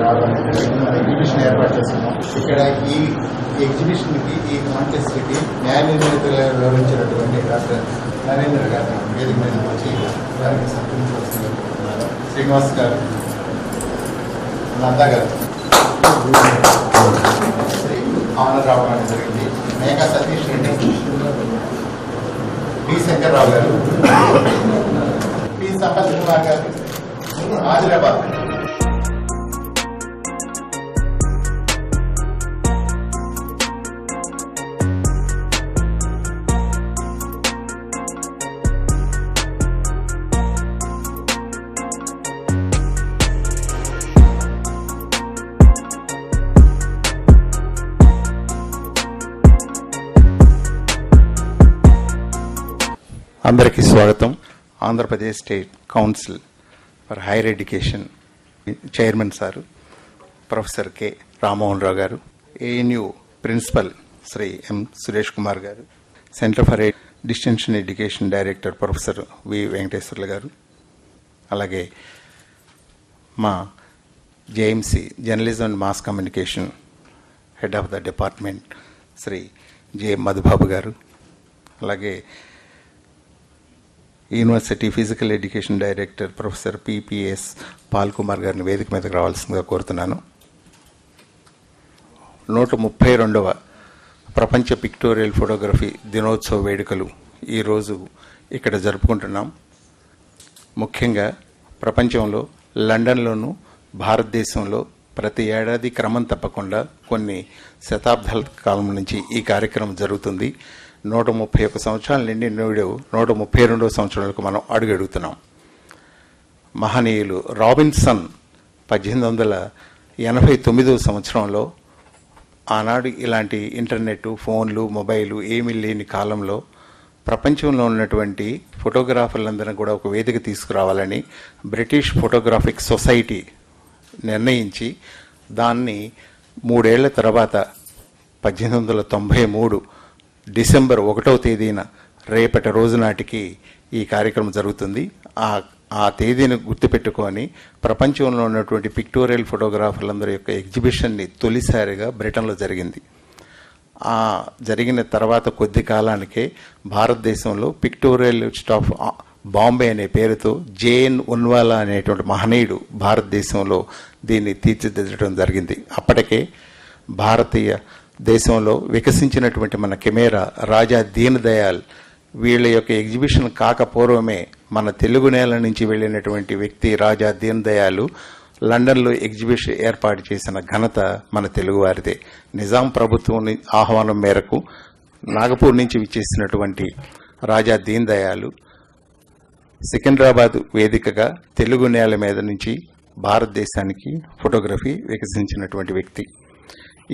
Exhibition ఏర్పాటు చేస్తున్నాం. ఇక్కడ ఈ ఎగ్జిబిషన్కి, ఈ కాంటెస్ట్కి న్యాయ నిర్ణేతలుగా వివరించినటువంటి డాక్టర్ నరేంద్ర గారు వేదిక మీద వచ్చి వారికి సత్కరించవలసింది కోరుతున్నారు. శ్రీనివాస్ గారు, నందా గారు ఆనర్ రావడం జరిగింది. Megha Satish Reddy, P Shankarrao garu, P Sampath Kumar garu, Adilabad. అందరికీ స్వాగతం. Andhra Pradesh state council for higher education chairman sir professor K Rammohan Rao garu, ANU principal Shri M Suresh Kumar garu, centre for distance education director professor V Venkateswarlu garu, అలాగే మా JMC journalism and mass communication head of the department Shri J Madhubabu garu, అలాగే university physical education director professor PPS Paul Kumar గారిని వేదిక మీదకి రావాల్సిందిగా కోరుతున్నాను. 132వ ప్రపంచ pictorial photography దినోత్సవ వేడుకలు ఈరోజు ఇక్కడ జరుపుకుంటున్నాం. ముఖ్యంగా ప్రపంచంలో లండన్లోను భారతదేశంలో ప్రతి ఏడాది క్రమం తప్పకుండా కొన్ని శతాబ్దాల కాలం నుంచి ఈ కార్యక్రమం జరుగుతుంది. 131 సంవత్సరాల నుండి నేడు 132వ సంవత్సరాలకు మనం అడుగుతున్నాం. మహనీయులు రాబిన్సన్ 1889వ సంవత్సరంలో, ఆనాడు ఇలాంటి ఇంటర్నెట్, ఫోన్లు, మొబైలు ఏమీ లేని కాలంలో ప్రపంచంలో ఉన్నటువంటి ఫోటోగ్రాఫర్లందరినీ కూడా ఒక వేదిక తీసుకురావాలని బ్రిటిష్ ఫోటోగ్రాఫిక్ సొసైటీ నిర్ణయించి దాన్ని 3 ఏళ్ల తర్వాత 1893 డిసెంబర్ 1వ తేదీన రేపటి రోజు నాటికి ఈ కార్యక్రమం జరుగుతుంది. ఆ తేదీని గుర్తుపెట్టుకొని ప్రపంచంలో ఉన్నటువంటి పిక్టోరియల్ ఫోటోగ్రాఫర్లందరి యొక్క ఎగ్జిబిషన్ని తొలిసారిగా బ్రిటన్లో జరిగింది. ఆ జరిగిన తర్వాత కొద్ది కాలానికే భారతదేశంలో పిక్టోరియల్ ఆఫ్ బాంబే అనే పేరుతో జేఎన్ ఉన్వాలా అనేటువంటి మహనీయుడు భారతదేశంలో దీన్ని తీర్చిదిద్దడం జరిగింది. అప్పటికే భారతీయ దేశంలో వికసించినటువంటి మన కెమెరా రాజా దీన్ దయాల్ వీళ్ళ యొక్క ఎగ్జిబిషన్ కాకపూర్వమే మన తెలుగు నేల నుంచి వెళ్ళినటువంటి వ్యక్తి రాజా దీన్ దయాలు లండన్లో ఎగ్జిబిషన్ ఏర్పాటు చేసిన ఘనత మన తెలుగువారిదే. నిజాం ప్రభుత్వం ఆహ్వానం మేరకు నాగపూర్ నుంచి విచ్చేసినటువంటి రాజా దీన్ దయాలు సికింద్రాబాద్ వేదికగా తెలుగు నేల మీద నుంచి భారతదేశానికి ఫోటోగ్రఫీ వికసించినటువంటి వ్యక్తి.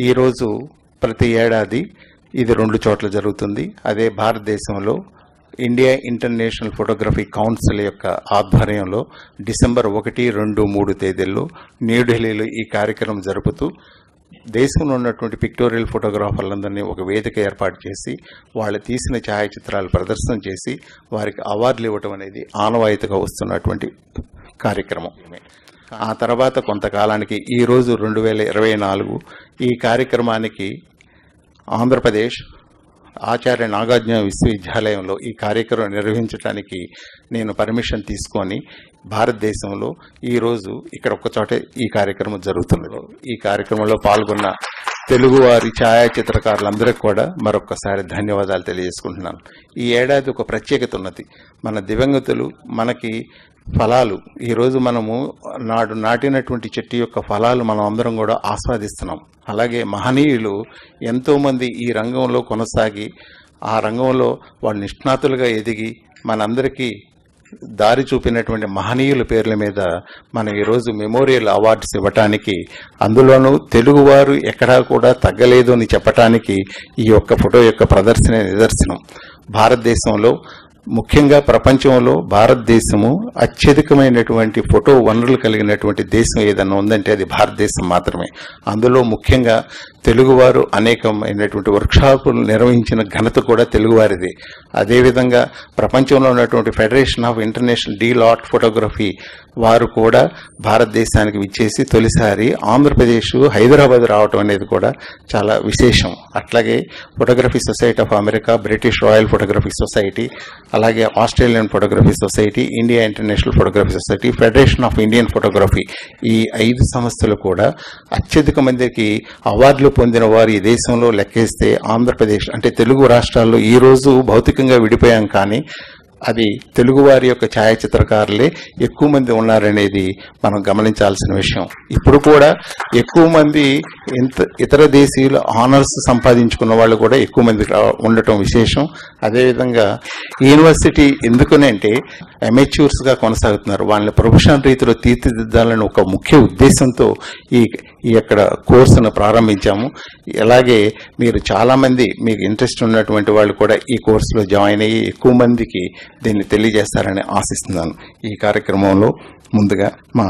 ఈరోజు ప్రతి ఏడాది ఇది 2 చోట్ల జరుగుతుంది. అదే భారతదేశంలో ఇండియా ఇంటర్నేషనల్ ఫోటోగ్రఫీ కౌన్సిల్ యొక్క ఆధ్వర్యంలో డిసెంబర్ 1, 2, 3 తేదీల్లో న్యూఢిల్లీలో ఈ కార్యక్రమం జరుపుతూ దేశంలో ఉన్నటువంటి పిక్టోరియల్ ఫోటోగ్రాఫర్లందరినీ ఒక వేదిక ఏర్పాటు చేసి వాళ్ళు తీసిన ఛాయాచిత్రాలు ప్రదర్శన చేసి వారికి అవార్డులు ఇవ్వటం అనేది ఆనవాయితీగా వస్తున్నటువంటి కార్యక్రమం. ఆ తర్వాత కొంతకాలానికి ఈరోజు 2024 ఈ కార్యక్రమానికి ఆంధ్రప్రదేశ్ ఆచార్య నాగార్జున విశ్వవిద్యాలయంలో ఈ కార్యక్రమం నిర్వహించడానికి నేను పర్మిషన్ తీసుకొని భారతదేశంలో ఈరోజు ఇక్కడ ఒక్కచోటే ఈ కార్యక్రమం జరుగుతుంది. ఈ కార్యక్రమంలో పాల్గొన్న తెలుగువారి ఛాయాచిత్రకారులందరికీ కూడా మరొక్కసారి ధన్యవాదాలు తెలియజేసుకుంటున్నాను. ఈ ఏడాది ఒక ప్రత్యేకత ఉన్నది. మన దివంగతులు మనకి ఫలాలు ఈరోజు మనము నాడు నాటినటువంటి చెట్టు యొక్క ఫలాలు మనం అందరం కూడా ఆస్వాదిస్తున్నాం. అలాగే మహనీయులు ఎంతోమంది ఈ రంగంలో కొనసాగి ఆ రంగంలో వాళ్ళు నిష్ణాతులుగా ఎదిగి మనందరికీ దారి చూపినటువంటి మహనీయుల పేర్ల మీద మనం ఈరోజు మెమోరియల్ అవార్డ్స్ ఇవ్వటానికి, అందులోనూ తెలుగువారు ఎక్కడా కూడా తగ్గలేదు అని చెప్పటానికి ఈ యొక్క ఫోటో యొక్క ప్రదర్శన నిదర్శనం. భారతదేశంలో ముఖ్యంగా ప్రపంచంలో భారతదేశము అత్యధికమైనటువంటి ఫోటో వనరులు కలిగినటువంటి దేశం ఏదన్నా ఉందంటే అది భారతదేశం మాత్రమే. అందులో ముఖ్యంగా తెలుగువారు అనేకమైనటువంటి వర్క్షాపులు నిర్వహించిన ఘనత కూడా తెలుగువారిది. అదేవిధంగా ప్రపంచంలో ఉన్నటువంటి federation of international de l'art photography వారు కూడా భారతదేశానికి విచ్చేసి తొలిసారి ఆంధ్రప్రదేశ్ హైదరాబాద్ రావటం అనేది కూడా చాలా విశేషం. అట్లాగే photography society of America, British royal photography society, అలాగే Australian photography society, India international photography society, federation of Indian photography, ఈ 5 సంస్థలు కూడా అత్యధిక మందికి అవార్డులు పొందిన వారు ఈ దేశంలో లెక్కేస్తే ఆంధ్రప్రదేశ్ అంటే తెలుగు రాష్ట్రాల్లో ఈ రోజు భౌతికంగా విడిపోయాం, కానీ అది తెలుగువారి యొక్క ఛాయాచిత్రకారులే ఎక్కువ మంది ఉన్నారనేది మనం గమనించాల్సిన విషయం. ఇప్పుడు కూడా ఎక్కువ మంది ఇతర దేశీయుల ఆనర్స్ సంపాదించుకున్న వాళ్ళు కూడా ఎక్కువ మంది ఉండటం విశేషం. అదేవిధంగా యూనివర్సిటీ ఎందుకనంటే అమెచ్యూర్స్గా కొనసాగుతున్నారు, వాళ్ళని ప్రొఫెషనల్ రీతిలో తీర్చిదిద్దాలని ఒక ముఖ్య ఉద్దేశంతో ఈ అక్కడ కోర్సును ప్రారంభించాము. అలాగే మీరు చాలామంది మీకు ఇంట్రెస్ట్ ఉన్నటువంటి వాళ్ళు కూడా ఈ కోర్సులో జాయిన్ అయ్యి ఎక్కువ మందికి దీన్ని తెలియజేస్తారని ఆశిస్తున్నాను. ఈ కార్యక్రమంలో ముందుగా మా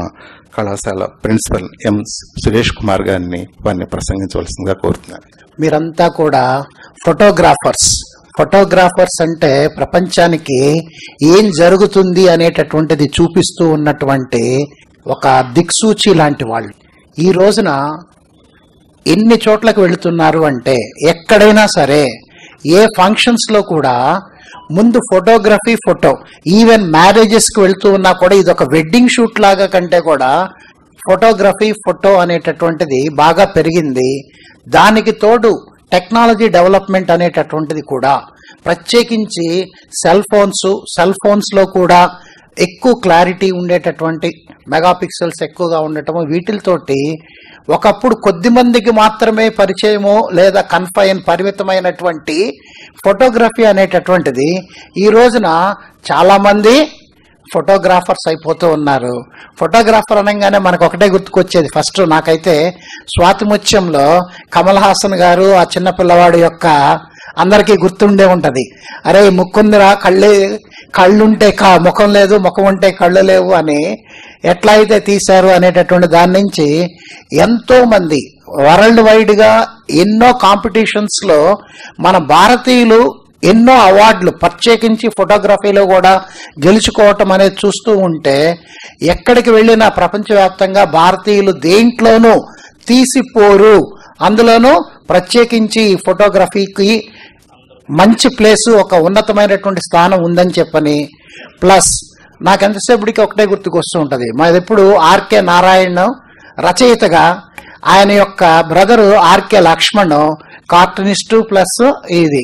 కళాశాల ప్రిన్సిపల్ ఎం సురేష్ కుమార్ గారిని వారిని ప్రసంగించవలసిందిగా కోరుతున్నాను. మీరంతా కూడా ఫోటోగ్రాఫర్స్ అంటే ప్రపంచానికి ఏం జరుగుతుంది అనేటటువంటిది చూపిస్తూ ఉన్నటువంటి ఒక దిక్సూచి లాంటి వాళ్ళు. ఈ రోజున ఎన్ని చోట్లకు వెళుతున్నారు అంటే ఎక్కడైనా సరే ఏ ఫంక్షన్స్ లో కూడా ముందు ఫోటో ఈవెన్ మ్యారేజెస్ కి వెళ్తూ ఉన్నా కూడా ఇది ఒక వెడ్డింగ్ షూట్ లాగా కంటే కూడా ఫోటో అనేటటువంటిది బాగా పెరిగింది. దానికి తోడు టెక్నాలజీ డెవలప్మెంట్ అనేటటువంటిది కూడా, ప్రత్యేకించి సెల్ ఫోన్స్ లో కూడా ఎక్కువ క్లారిటీ ఉండేటటువంటి మెగాపిక్సెల్స్ ఎక్కువగా ఉండటము, వీటితోటి ఒకప్పుడు కొద్ది మందికి మాత్రమే పరిచయము లేదా పరిమితమైనటువంటి ఫోటోగ్రఫీ అనేటటువంటిది ఈ రోజున చాలా మంది ఫోటోగ్రాఫర్స్ అయిపోతూ ఉన్నారు. ఫోటోగ్రాఫర్ అనగానే మనకు ఒకటే గుర్తుకొచ్చేది ఫస్ట్ నాకైతే స్వాతి ముత్యంలో కమల్ హాసన్ గారు ఆ చిన్న పిల్లవాడు యొక్క అందరికీ గుర్తుండే ఉంటది, అరే ముక్కుందిరా కళ్ళుంటే ముఖం లేదు, ముఖం ఉంటే కళ్ళు లేవు అని ఎట్లా అయితే తీశారు అనేటటువంటి దాని నుంచి ఎంతో మంది వరల్డ్ వైడ్ గా ఎన్నో కాంపిటీషన్స్ లో మన భారతీయులు ఎన్నో అవార్డులు ప్రత్యేకించి ఫోటోగ్రఫీలో కూడా గెలుచుకోవటం అనేది చూస్తూ ఉంటే ఎక్కడికి వెళ్ళినా ప్రపంచవ్యాప్తంగా భారతీయులు దేంట్లోనూ తీసిపోరు. అందులోనూ ప్రత్యేకించి ఫోటోగ్రఫీకి మంచి ప్లేసు, ఒక ఉన్నతమైనటువంటి స్థానం ఉందని చెప్పని, ప్లస్ నాకెంతసేపటికి ఒకటే గుర్తుకొస్తూ ఉంటుంది, మాది ఎప్పుడు ఆర్కే నారాయణ్ రచయితగా, ఆయన యొక్క brother R K Laxman cartoonist, plus ఇది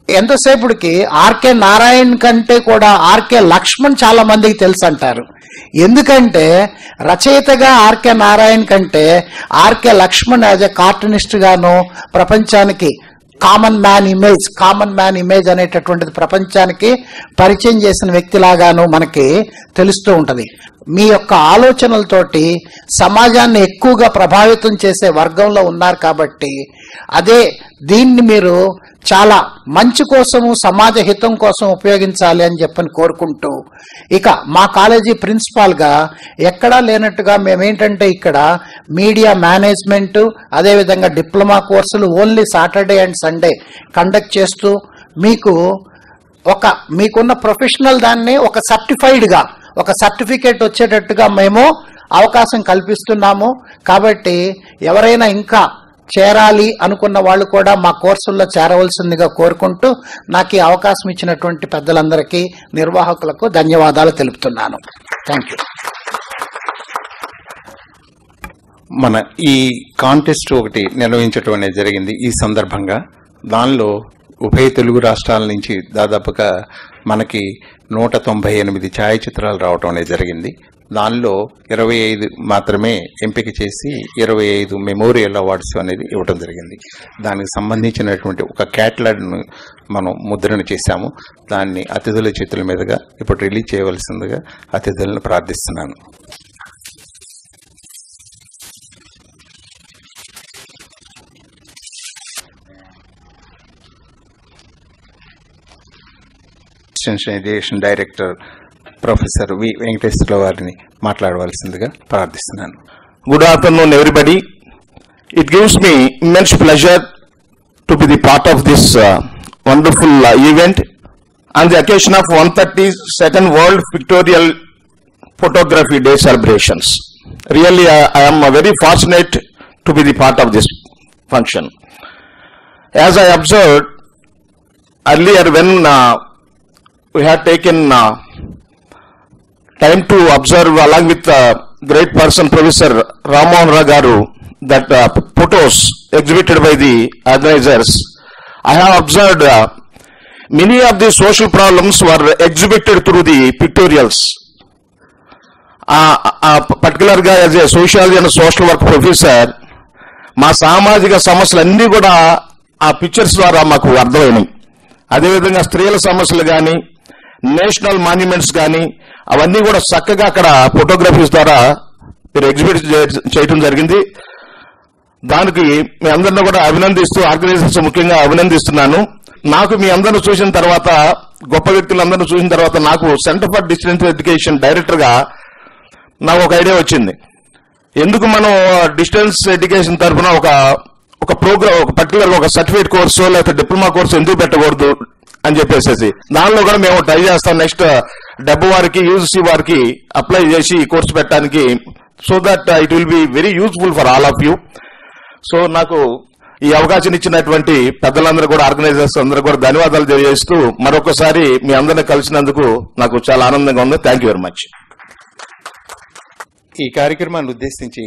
ఎంతసేపుడికి ఆర్కే నారాయణ్ కంటే కూడా ఆర్కే లక్ష్మణ్ చాలా మందికి తెలుసు అంటారు. ఎందుకంటే రచయితగా ఆర్కే నారాయణ్ కంటే R K Laxman as a cartoonist గాను ప్రపంచానికి కామన్ మ్యాన్ ఇమేజ్ అనేటటువంటిది ప్రపంచానికి పరిచయం చేసిన వ్యక్తిలాగాను మనకి తెలుస్తూ ఉంటది. మీ యొక్క ఆలోచనలతోటి సమాజాన్ని ఎక్కువగా ప్రభావితం చేసే వర్గంలో ఉన్నారు కాబట్టి అదే దీన్ని మీరు చాలా మంచి కోసము, సమాజ హితం కోసం ఉపయోగించాలి అని చెప్పని కోరుకుంటూ, ఇక మా కాలేజీ ప్రిన్సిపాల్ గా ఎక్కడా లేనట్టుగా మేమేంటంటే ఇక్కడ మీడియా మేనేజ్మెంట్, అదేవిధంగా డిప్లొమా కోర్సులు only Saturday and Sunday conduct చేస్తూ మీకున్న ప్రొఫెషనల్ దాన్ని ఒక సర్టిఫైడ్గా ఒక సర్టిఫికేట్ వచ్చేటట్టుగా మేము అవకాశం కల్పిస్తున్నాము. కాబట్టి ఎవరైనా ఇంకా చేరాలి అనుకున్న వాళ్ళు కూడా మా కోర్సుల్లో చేరవలసిందిగా కోరుకుంటూ నాకు ఈ అవకాశం ఇచ్చినటువంటి పెద్దలందరికీ, నిర్వాహకులకు ధన్యవాదాలు తెలుపుతున్నాను. Thank you. మన ఈ కాంటెస్ట్ ఒకటి నిర్వహించడం అనేది జరిగింది ఈ సందర్భంగా. దానిలో ఉభయ తెలుగు రాష్ట్రాల నుంచి దాదాపుగా మనకి 198 ఛాయాచిత్రాలు రావటం అనేది జరిగింది. దానిలో 25 మాత్రమే ఎంపిక చేసి 25 మెమోరియల్ అవార్డ్స్ అనేది ఇవ్వడం జరిగింది. దానికి సంబంధించినటువంటి ఒక క్యాటలాగ్ను మనం ముద్రణ చేశాము. దాన్ని అతిథుల చేతుల మీదుగా ఇప్పుడు రిలీజ్ చేయవలసిందిగా అతిథులను ప్రార్థిస్తున్నాను. ఎడ్యుకేషన్ డైరెక్టర్ ప్రొఫెసర్ వి వెంకటేశ్వర వారిని మాట్లాడవలసిందిగా ప్రార్థిస్తున్నాను. Good afternoon everybody. It gives me immense pleasure to be the part of this wonderful event on the occasion of 132nd World Pictorial Photography Day celebrations. Really, I am very fortunate to be the part of this function. As I observed earlier, when we had taken time to observe along with great person Professor Rammohan Rao Garu that photos exhibited by the organizers, I have observed many of the social problems were exhibited through the pictorials. Particularly as a sociology and social work professor, మా సామాజిక సమస్యలన్నీ కూడా ఆ pictures ద్వారా మాకు అర్థమైనాయి. అదేవిధంగా స్త్రీల సమస్యలు కానీ, నేషనల్ మాన్యుమెంట్స్ కానీ అవన్నీ కూడా చక్కగా అక్కడ ఫోటోగ్రఫీస్ ద్వారా మీరు ఎగ్జిబిట్ చేయడం జరిగింది. దానికి మీ అందరిని కూడా అభినందిస్తూ, ఆర్గనైజర్స్ ముఖ్యంగా అభినందిస్తున్నాను. నాకు మీ అందరిని చూసిన తర్వాత, గొప్ప వ్యక్తులందరినీ చూసిన తర్వాత నాకు సెంటర్ ఫర్ డిస్టెన్స్ ఎడ్యుకేషన్ డైరెక్టర్గా నాకు ఒక ఐడియా వచ్చింది. ఎందుకు మనం డిస్టెన్స్ ఎడ్యుకేషన్ తరఫున ఒక ప్రోగ్రామ్, ఒక పర్టికులర్ ఒక సర్టిఫికేట్ కోర్సు లేకపోతే డిప్లొమా కోర్సు ఎందుకు పెట్టకూడదు అని చెప్పేసి దానిలో కూడా మేము ట్రై చేస్తాం. నెక్స్ట్ డబ్బు వారికి, యూజీసీ వారికి అప్లై చేసి ఈ కోర్సు పెట్టడానికి, so that it will be very useful for all of you. So నాకు ఈ అవకాశం ఇచ్చినటువంటి పెద్దలందరూ కూడా, ఆర్గనైజర్స్ అందరూ కూడా ధన్యవాదాలు తెలియజేస్తూ మరొకసారి మీ అందరిని కలిసినందుకు నాకు చాలా ఆనందంగా ఉంది. Thank you very much. ఈ కార్యక్రమాన్ని ఉద్దేశించి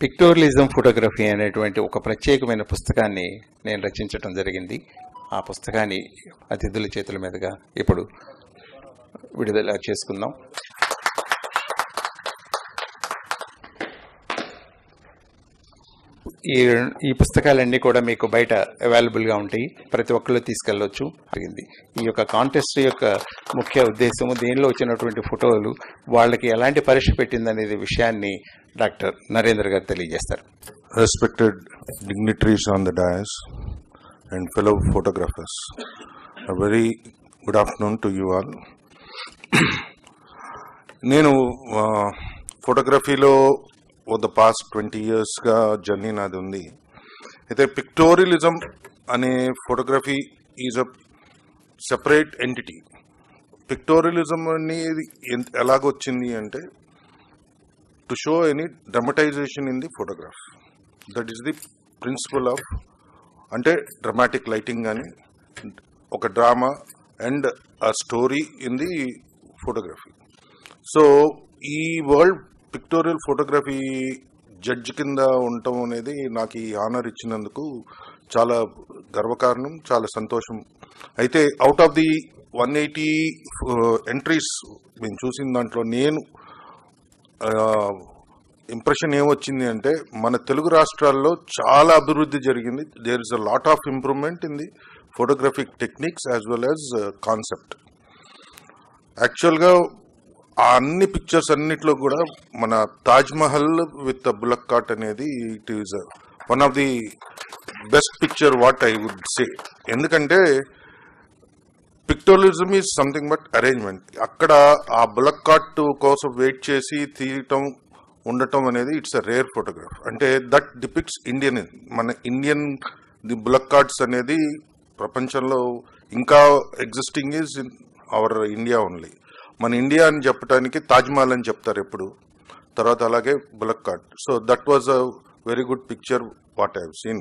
పిక్టోరియలిజం ఫోటోగ్రఫీ అనేటువంటి ఒక ప్రత్యేకమైన పుస్తకాన్ని నేను రచించడం జరిగింది. ఆ పుస్తకాన్ని అతిథుల చేతుల మీదుగా ఇప్పుడు విడుదల చేసుకుందాం. ఈ పుస్తకాలన్నీ కూడా మీకు బయట అవైలబుల్గా ఉంటాయి, ప్రతి ఒక్కళ్ళు తీసుకెళ్ళవచ్చు. జరిగింది ఈ యొక్క కాంటెస్ట్ యొక్క ముఖ్య ఉద్దేశము, దీనిలో వచ్చినటువంటి ఫోటోలు వాళ్ళకి ఎలాంటి పరీక్ష పెట్టిందనేది విషయాన్ని డాక్టర్ నరేంద్ర గారు తెలియజేస్తారు. Respected dignitaries on the dais and fellow photographers, a very good afternoon to you all. నేను ఫోటోగ్రఫీలో ద పాస్ట్ 20 yearsగా జర్నీ నాది ఉంది. అయితే పిక్టోరియలిజం అనే photography is a separate entity. Pictorialism అనేది ఎలాగొచ్చింది అంటే, to show any dramatization in the photograph. That is the principal of, అంటే డ్రమాటిక్ లైటింగ్ కానీ ఒక drama and a story in the photography. So ఈ వరల్డ్ పిక్టోరియల్ ఫోటోగ్రఫీ జడ్జ్ కింద ఉండటం అనేది నాకు ఈ ఆనర్ ఇచ్చినందుకు చాలా గర్వకారణం, చాలా సంతోషం. అయితే అవుట్ ఆఫ్ ది 180 ఎంట్రీస్ మేము చూసిన దాంట్లో నేను ఇంప్రెషన్ ఏమొచ్చింది అంటే, మన తెలుగు రాష్ట్రాల్లో చాలా అభివృద్ధి జరిగింది. There is a lot of improvement in the photographic techniques as well as concept. Actually ఆ అన్ని పిక్చర్స్ అన్నిట్లో కూడా మన Taj Mahal with bullock cart అనేది it is one of the best picture what I would say. ఎందుకంటే pictorialism is something but arrangement. అక్కడ ఆ bullock cart కోసం వెయిట్ చేసి తీయటం ఉండటం అనేది ఇట్స్ అ రేర్ ఫోటోగ్రాఫ్. అంటే దట్ డిపిక్ట్స్ ఇండియన్, మన ఇండియన్ ది బుల్లక్ కార్ట్స్ అనేది ప్రపంచంలో ఇంకా existing is in our India only. మన ఇండియా అని చెప్పడానికి తాజ్మహల్ అని చెప్తారు ఎప్పుడు, తర్వాత అలాగే bullock cart. So that was a very good picture what I have seen.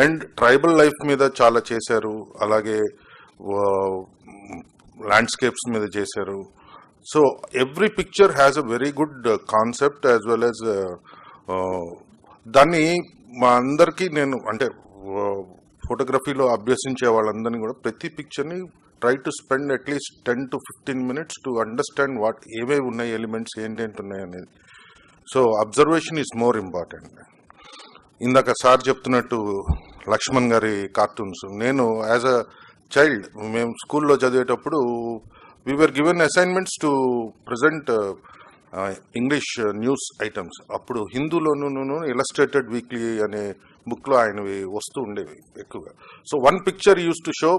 And tribal life మీద చాలా చేశారు, అలాగే ల్యాండ్స్కేప్స్ మీద చేశారు. So every picture has a very good concept as well as దాన్ని మా అందరికీ నేను అంటే ఫోటోగ్రఫీలో అభ్యసించే వాళ్ళందరినీ కూడా ప్రతి పిక్చర్ని try to spend at least 10 to 15 minutes to understand what ఏవేవి ఉన్నాయి, ఎలిమెంట్స్ ఏంటేంటి ఉన్నాయి అనేది. So observation is more important. ఇందాక సార్ చెప్తున్నట్టు లక్ష్మణ్ గారి కార్టూన్స్, నేను యాజ్ అ చైల్డ్ మేము స్కూల్లో చదివేటప్పుడు we were given assignments to present English news items. అప్పుడు హిందూలోనూ ఇలస్ట్రేటెడ్ వీక్లీ అనే బుక్లో ఆయనవి వస్తూ ఉండేవి ఎక్కువగా. So one picture use to show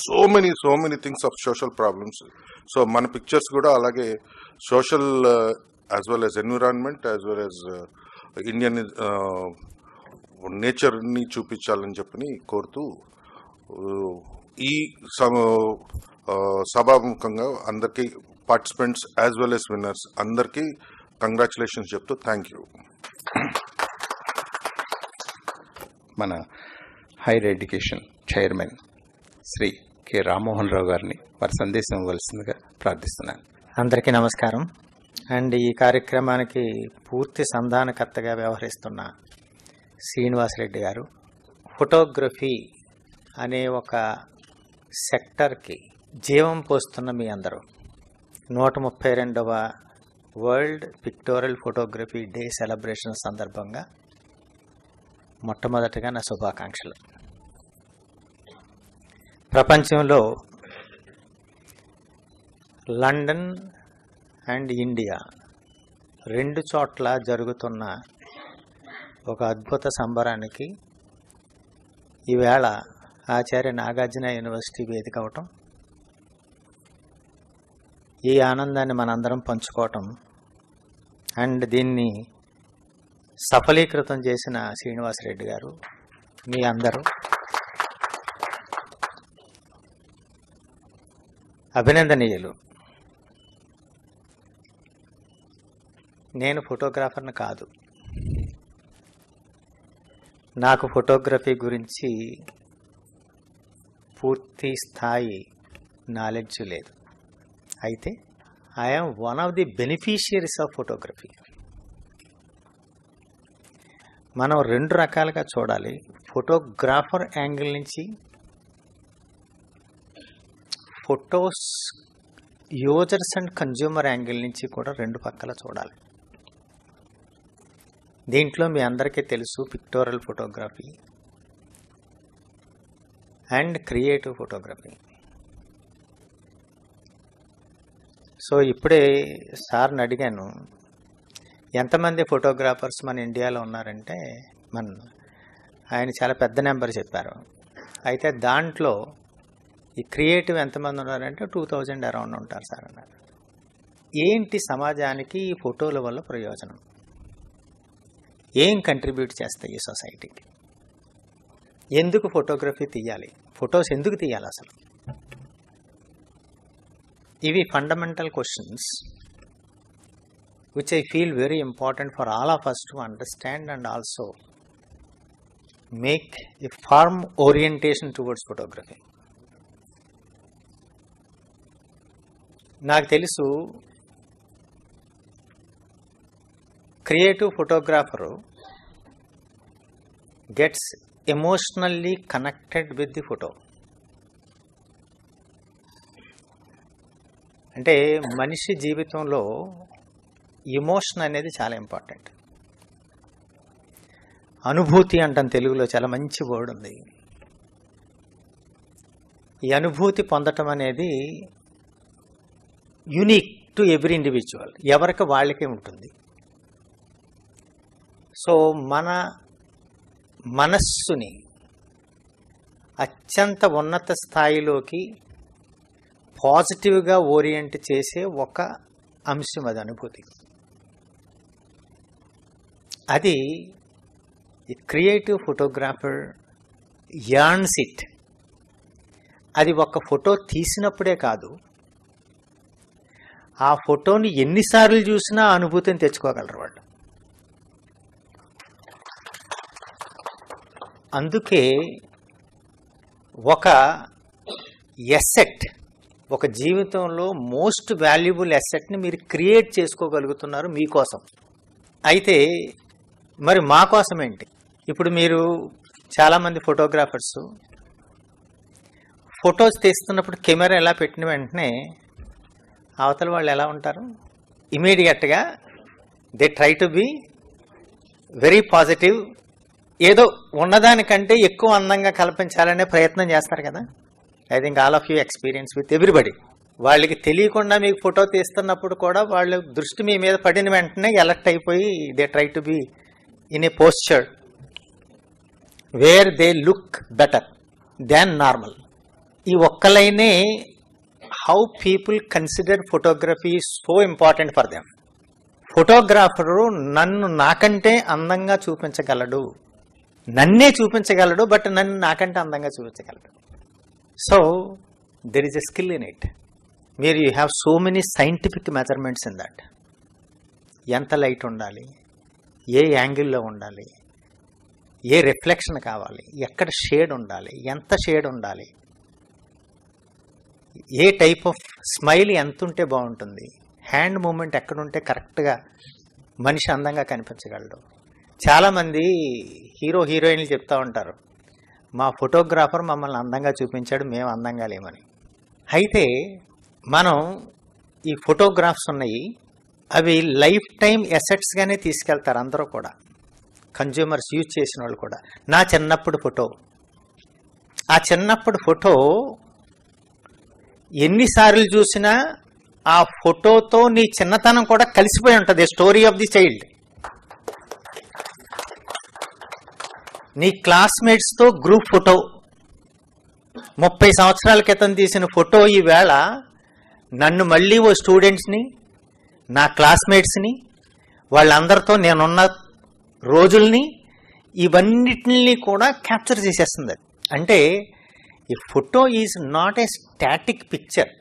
so many things of social problems. So మన పిక్చర్స్ కూడా అలాగే social as well as environment as well as Indian నేచర్ని చూపించాలని చెప్పని కోరుతూ ఈ సభాముఖంగా అందరికీ participants as well as winners అందరికీ కంగ్రాచులేషన్స్ చెప్తూ థ్యాంక్ యూ. మన higher education chairman Shri K Rammohan Rao గారిని వారి సందేశం ఇవ్వాల్సిందిగా ప్రార్థిస్తున్నాను. అందరికీ నమస్కారం. అండ్ ఈ కార్యక్రమానికి పూర్తి సంధానకర్తగా వ్యవహరిస్తున్న శ్రీనివాసరెడ్డి గారు, ఫోటోగ్రఫీ అనే ఒక సెక్టర్కి జీవం పోస్తున్న మీ అందరూ 132వ world pictorial photography day celebration సందర్భంగా మొట్టమొదటిగా నా శుభాకాంక్షలు. ప్రపంచంలో లండన్ అండ్ ఇండియా 2 చోట్ల జరుగుతున్న ఒక అద్భుత సంబరానికి ఈవేళ ఆచార్య నాగార్జున యూనివర్సిటీ వేదిక అవటం, ఈ ఆనందాన్ని మనందరం పంచుకోవటం అండ్ దీన్ని సఫలీకృతం చేసిన శ్రీనివాసరెడ్డి గారు, మీ అందరూ అభినందనీయులు. నేను ఫోటోగ్రాఫర్ని కాదు, నాకు ఫోటోగ్రఫీ గురించి పూర్తి స్థాయి నాలెడ్జ్ లేదు. అయితే I'm one of the beneficiaries of photography. మనం 2 రకాలుగా చూడాలి. ఫోటోగ్రాఫర్ యాంగిల్ నుంచి, photos users and consumer angle నుంచి కూడా 2 పక్కల చూడాలి. దీంట్లో మీ అందరికీ తెలుసు pictorial photography and creative photography. So ఇప్పుడే సార్ని అడిగాను, ఎంతమంది ఫోటోగ్రాఫర్స్ మన ఇండియాలో ఉన్నారంటే ఆయన చాలా పెద్ద నెంబర్ చెప్పారు. అయితే దాంట్లో ఈ క్రియేటివ్ ఎంతమంది ఉన్నారంటే 2000 అరౌండ్ ఉంటారు సార్ అన్నారు. ఏంటి సమాజానికి ఈ ఫోటోల వల్ల ప్రయోజనం, ఏం కంట్రిబ్యూట్ చేస్తాయి ఈ సొసైటీకి, ఎందుకు ఫోటోగ్రఫీ తీయాలి, ఫొటోస్ ఎందుకు తీయాలి అసలు? ఇవి fundamental questions which I feel very important for all of us to understand and also make a firm orientation towards photography. నాకు తెలుసు creative photographer gets emotionally connected with the photo. అంటే మనిషి జీవితంలో ఎమోషన్ అనేది చాలా ఇంపార్టెంట్. అనుభూతి అంటాం తెలుగులో, చాలా మంచి వర్డ్ ఉంది. ఈ అనుభూతి పొందటం అనేది యూనిక్ టు ఎవ్రీ ఇండివిజువల్, ఎవరికి వాళ్ళకే ఉంటుంది. సో మన మనస్సుని అత్యంత ఉన్నత స్థాయిలోకి పాజిటివ్గా ఓరియంట్ చేసే ఒక అంశం అది అనుభూతి. అది క్రియేటివ్ ఫోటోగ్రాఫర్ యార్న్స్ ఇట్. అది ఒక ఫోటో తీసినప్పుడే కాదు, ఆ ఫోటోని ఎన్నిసార్లు చూసినా అనుభూతిని తెచ్చుకోగలరు వాళ్ళు. అందుకే ఒక ఎసెట్, ఒక జీవితంలో మోస్ట్ వాల్యుబుల్ ఎసెట్ని మీరు క్రియేట్ చేసుకోగలుగుతున్నారు మీకోసం. అయితే మరి మా కోసం ఏంటి? ఇప్పుడు మీరు చాలామంది ఫోటోగ్రాఫర్స్ ఫొటోస్ తీస్తున్నప్పుడు కెమెరా ఎలా పెట్టిన వెంటనే అవతల వాళ్ళు ఎలా ఉంటారు? ఇమీడియట్గా they try to be very positive, ఏదో ఉన్నదానికంటే ఎక్కువ అందంగా కల్పించాలనే ప్రయత్నం చేస్తారు కదా. I think all of you experience with everybody. వాళ్ళకి తెలియకుండా మీకు ఫోటో తీస్తున్నప్పుడు కూడా వాళ్ళ దృష్టి మీ మీద పడిన వెంటనే ఎలర్ట్ అయిపోయి they try to be in a posture where they look better than normal. ఈ ఒక్క లైనే how people consider photography so important for them. Photographer నన్ను నాకంటే అందంగా చూపించగలడు, నన్నే చూపించగలడు, బట్ నన్ను నాకంటే అందంగా చూపించగలడు. So there is a skill in it. మీరు you have so many scientific measurements in that. ఎంత లైట్ ఉండాలి, ఏ యాంగిల్లో ఉండాలి, ఏ రిఫ్లెక్షన్ కావాలి, ఎక్కడ షేడ్ ఉండాలి, ఎంత షేడ్ ఉండాలి, ఏ టైప్ ఆఫ్ స్మైల్ ఎంత ఉంటే బాగుంటుంది, హ్యాండ్ మూమెంట్ ఎక్కడుంటే కరెక్ట్గా మనిషి అందంగా కనిపించగలడు. చాలామంది హీరోయిన్లు చెప్తూ ఉంటారు, మా ఫోటోగ్రాఫర్ మమ్మల్ని అందంగా చూపించాడు, మేము అందంగా లేమని. అయితే మనం ఈ ఫోటోగ్రాఫ్స్ ఉన్నాయి, అవి లైఫ్ టైం ఎసెట్స్గానే తీసుకెళ్తారు అందరూ కూడా, కన్జ్యూమర్స్ యూజ్ చేసిన వాళ్ళు కూడా. నా చిన్నప్పుడు ఫోటో, ఆ చిన్నప్పుడు ఫోటో ఎన్నిసార్లు చూసినా ఆ ఫోటోతో నీ చిన్నతనం కూడా కలిసిపోయి ఉంటుంది. Story of the child. నీ క్లాస్మేట్స్తో గ్రూప్ ఫోటో, 30 సంవత్సరాల క్రితం తీసిన ఫోటో ఈవేళ నన్ను మళ్ళీ ఓ స్టూడెంట్స్ని, నా క్లాస్మేట్స్ని, వాళ్ళందరితో నేనున్న రోజుల్ని, ఇవన్నిటిని కూడా క్యాప్చర్ చేసేస్తుంది. అంటే ఈ photo is not a static picture.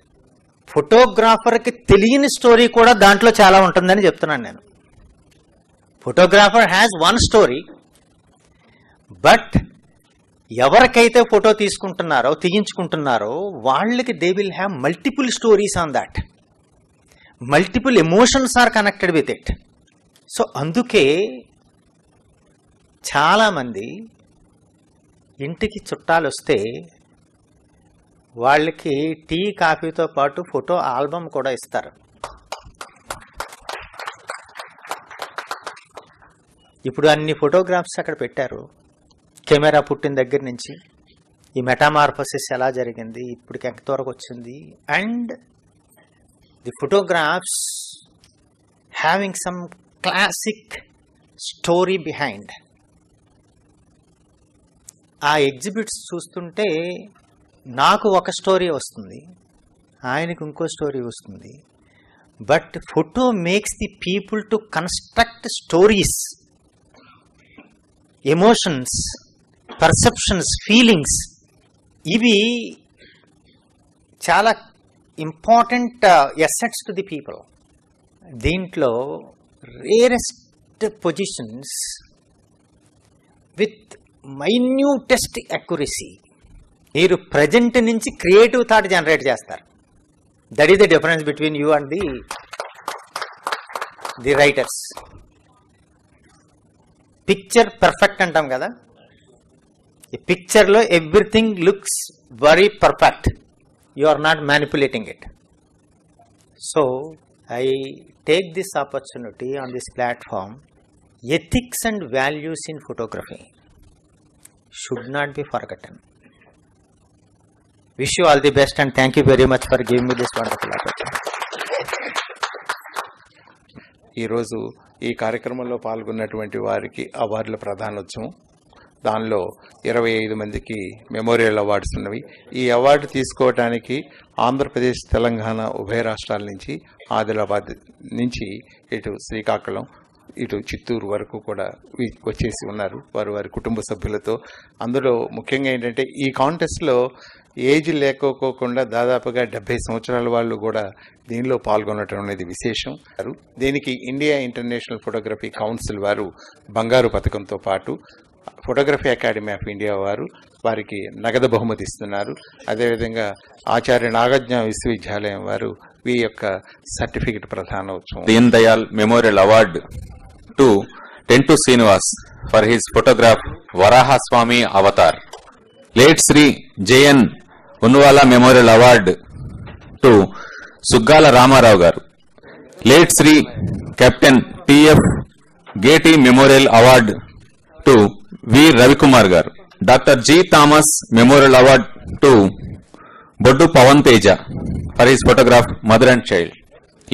ఫోటోగ్రాఫర్కి తెలియని స్టోరీ కూడా దాంట్లో చాలా ఉంటుందని చెప్తున్నాను నేను. Photographer has one story, but ఎవరికైతే ఫోటో తీసుకుంటున్నారో, తీయించుకుంటున్నారో, వాళ్ళకి they will have multiple stories on that. Multiple emotions are connected with it. So అందుకే చాలామంది ఇంటికి చుట్టాలు వస్తే వాళ్ళకి టీ కాఫీతో పాటు ఫోటో ఆల్బమ్ కూడా ఇస్తారు. ఇప్పుడు అన్ని ఫోటోగ్రాఫ్స్ అక్కడ పెట్టారు. కెమెరా పుట్టిన దగ్గర నుంచి ఈ మెటామార్ఫసిస్ ఎలా జరిగింది, ఇప్పటికి ఎంతవరకు వచ్చింది, and the photographs having some classic story behind. ఆ ఎగ్జిబిట్స్ చూస్తుంటే నాకు ఒక స్టోరీ వస్తుంది, ఆయనకు ఇంకో స్టోరీ వస్తుంది. But photo makes the people to construct stories, emotions, perceptions, feelings. ఇవి చాలా important assets to the people. దీంట్లో rarest positions with minutest accuracy. మీరు ప్రజెంట్ నుంచి క్రియేటివ్ థాట్ జనరేట్ చేస్తారు. That is the difference between you and the writers. Picture perfect అంటాం కదా, ఈ పిక్చర్లో everything looks very perfect. You are not manipulating it. So I take this opportunity on this platform. Ethics and values in photography should not be forgotten. Wish you all the best and thank you very much for giving me this wonderful opportunity. ఈరోజు ఈ కార్యక్రమంలో పాల్గొన్నటువంటి వారికి అవార్డుల ప్రదానోత్సవం, దానిలో 25 మందికి memorial awards ఉన్నవి. ఈ అవార్డు తీసుకోవడానికి ఆంధ్రప్రదేశ్, తెలంగాణ ఉభయ రాష్ట్రాల నుంచి, ఆదిలాబాద్ నుంచి ఇటు శ్రీకాకుళం, ఇటు చిత్తూరు వరకు కూడా వచ్చేసి ఉన్నారు వారు వారి కుటుంబ సభ్యులతో. అందులో ముఖ్యంగా ఏంటంటే ఈ కాంటెస్ట్లో ఏజ్ లేకపోకుండా దాదాపుగా 70 సంవత్సరాల వాళ్ళు కూడా దీనిలో పాల్గొనడం అనేది విశేషం. దీనికి ఇండియా ఇంటర్నేషనల్ ఫోటోగ్రఫీ కౌన్సిల్ వారు బంగారు పథకంతో పాటు ఫోటోగ్రఫీ అకాడమీ ఆఫ్ ఇండియా వారు వారికి నగదు బహుమతి ఇస్తున్నారు. అదేవిధంగా ఆచార్య నాగార్జున విశ్వవిద్యాలయం వారు ఈ యొక్క సర్టిఫికెట్ ప్రధానోత్సవం. Deen Dayal memorial award to Tentu Srinivas for his photograph Varahaswamy అవతార్. Late Shri JN Unwala memorial award to Suggala Ramarao garu. Late Shri captain TF Gatty memorial award to V Ravikumar garu. Doctor G Thomas memorial award to Boddu Pavan Teja for his photograph mother and child.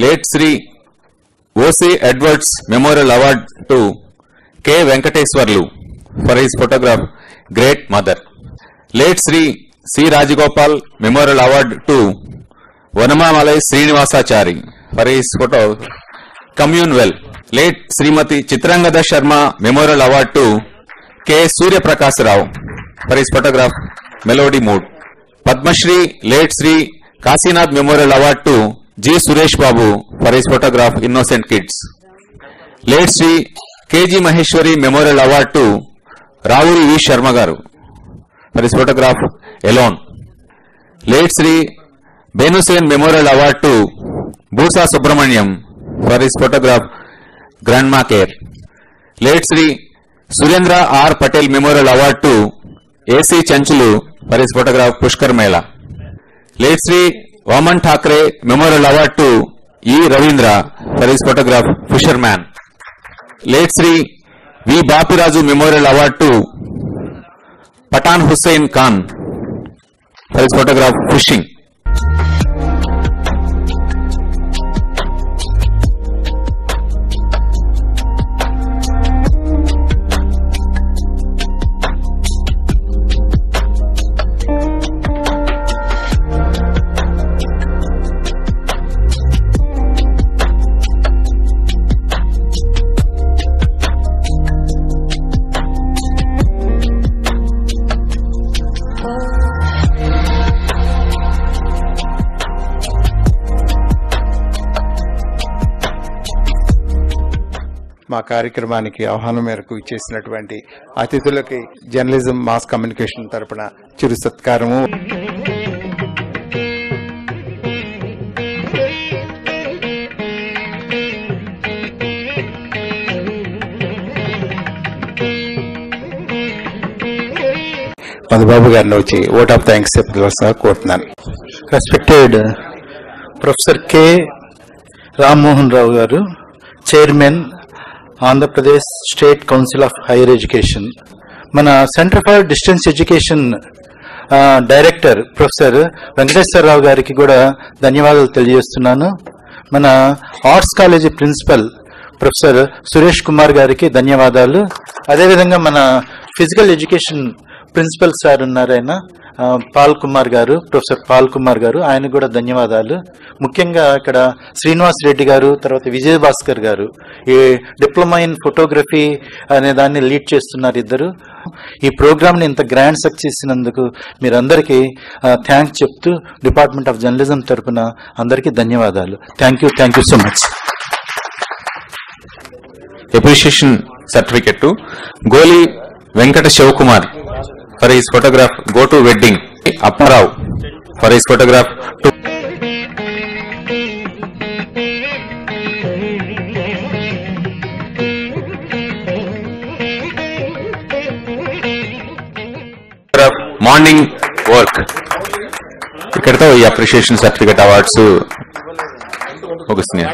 Late Shri OC Edwards memorial award to K Venkateswarlu for his photograph great mother. Late Shri C Rajagopal memorial award to Vanamamalai Srinivasachari for his photo commune well. late Srimati Chitrangada Sharma Memorial Award to K. Surya Prakash Rao for his photograph Melody Mood. Padma Shri late Sri Kasinath Memorial Award to G. Suresh Babu for his photograph Innocent Kids. Late Sri K.G. Maheshwari Memorial Award to Ravuri V. Sharma Garu for his photograph Alone. Late Sri Benusen Memorial Award to Bhusa Subramaniam for his photograph Grandma Care. Late Sri Surendra R. Patel Memorial Award to A.C. Chanchulu for his photograph Pushkar Mela. Late Sri Vaman Thakre Memorial Award to E. Ravindra for his photograph Fisherman. Late Sri V. Bapiraju Memorial Award to Patan Hussain Khan for his photograph Fishing. మా కార్యక్రమానికి ఆహ్వానం మేరకు ఇచ్చేసినటువంటి అతిథులకి journalism mass communication తరపున చిరు సత్కారము. మధుబాబు గారిని వచ్చి vote of thanks చెప్పవలసిందిగా కోరుతున్నాను. Respected professor K Rammohan Rao garu, chairman Andhra Pradesh state council of higher education, మన centre for distance education director professor Venkateswararao గారికి కూడా ధన్యవాదాలు తెలియజేస్తున్నాను. మన arts college principal professor Suresh Kumar గారికి ధన్యవాదాలు. అదేవిధంగా మన ఫిజికల్ ఎడ్యుకేషన్ ప్రిన్సిపల్ సార్ ఉన్నారు, ఆయన పాల్ కుమార్ గారు, ప్రొఫెసర్ పాల్ కుమార్ గారు, ఆయన కూడా ధన్యవాదాలు. ముఖ్యంగా ఇక్కడ శ్రీనివాస్ రెడ్డి గారు, తర్వాత విజయ్ భాస్కర్ గారు ఈ డిప్లొమా ఇన్ ఫోటోగ్రఫీ అనే దాన్ని లీడ్ చేస్తున్నారు ఇద్దరు. ఈ ప్రోగ్రామ్ ని ఇంత గ్రాండ్ సక్సెస్ ఇచ్చినందుకు మీరందరికీ థ్యాంక్స్ చెప్తూ డిపార్ట్మెంట్ ఆఫ్ జర్నలిజం తరఫున అందరికీ ధన్యవాదాలు. Thank you so much. Appreciation certificate to Goli Venkata Shivkumar for his photograph Go to Wedding. Apparao for his photograph to Morning Work. ఇక్కడతో ఈ అప్రిషియేషన్ సర్టిఫికేట్ అవార్డ్స్ ముగిస్తున్నాయి.